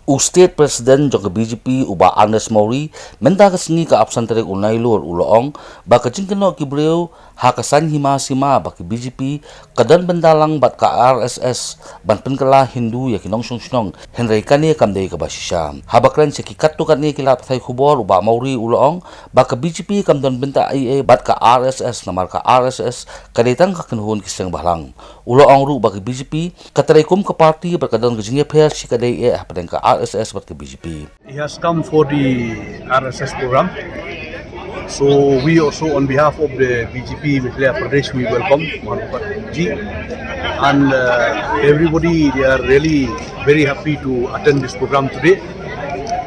U State President jong BJP uba Ernest Mauri menta ka singi ka absan tere unai lor uloong ba ka jingkeno ki breu ha ka san hima sima ba ki BJP kadan bendalang bat ka RSS ban Pynkylla Hindu ya kinong sung Henry kani kamdei ka ba Shisha habakran se ki kattu kan ni kilat thai khubor uba Mauri uloong ba ka BJP kamdon benta ai bat ka RSS namar ka RSS kadetang ka kinhun kiseng balang uloong ru ba ki BJP katare kum ka party ba kadon ka jinge pher si kadai hapadeng ka RSS but the BJP. He has come for the RSS program. So we also on behalf of the BJP Pynkylla Pradesh we welcome Ji and everybody they are really very happy to attend this program today.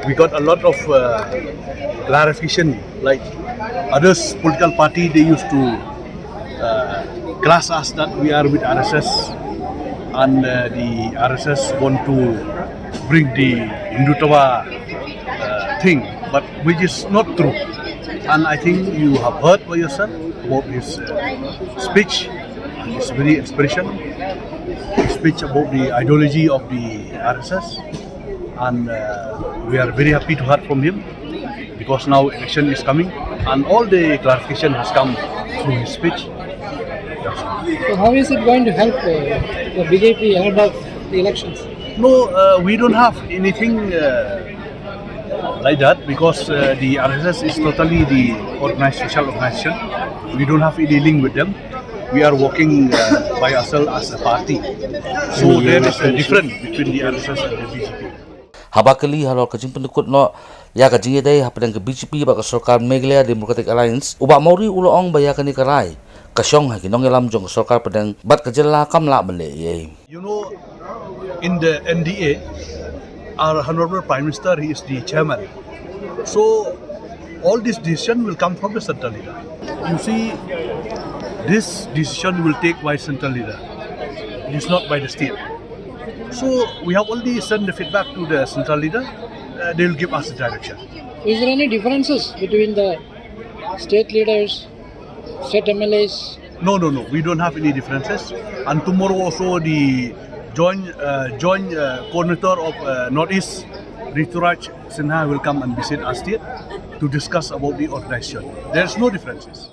We got a lot of clarification like others political party they used to class us that we are with RSS and the RSS want to bring the Hindutva thing, but which is not true. And I think you have heard by yourself about his speech, and his very expression, his speech about the ideology of the RSS, and we are very happy to hear from him because now election is coming, and all the clarification has come through his speech. So how is it going to help the BJP ahead of the elections? No, we don't have anything like that because the RSS is totally the organized social organization. We don't have any link with them. We are working by ourselves as a party. So there is a difference between the RSS and the BJP. Habakali halor kajing pendukut no ya kajing yedai hapadang ke BJP ba ka Sarkar Meghalaya Democratic Alliance uba Mauri uloong ba ya kani karai kasyong ha kinong elam jong Sarkar padang bat kajela kamla bale ye. You know, in the NDA, our Honorable Prime Minister, he is the chairman. So, all this decision will come from the central leader. You see, this decision will take by central leader. It is not by the state. So, we have already sent the feedback to the central leader. They will give us the direction. Is there any differences between the state leaders, state MLAs? No. We don't have any differences. And tomorrow also the joint coordinator of Northeast, Rituraj Sinha, will come and visit us here to discuss about the organization. There is no differences.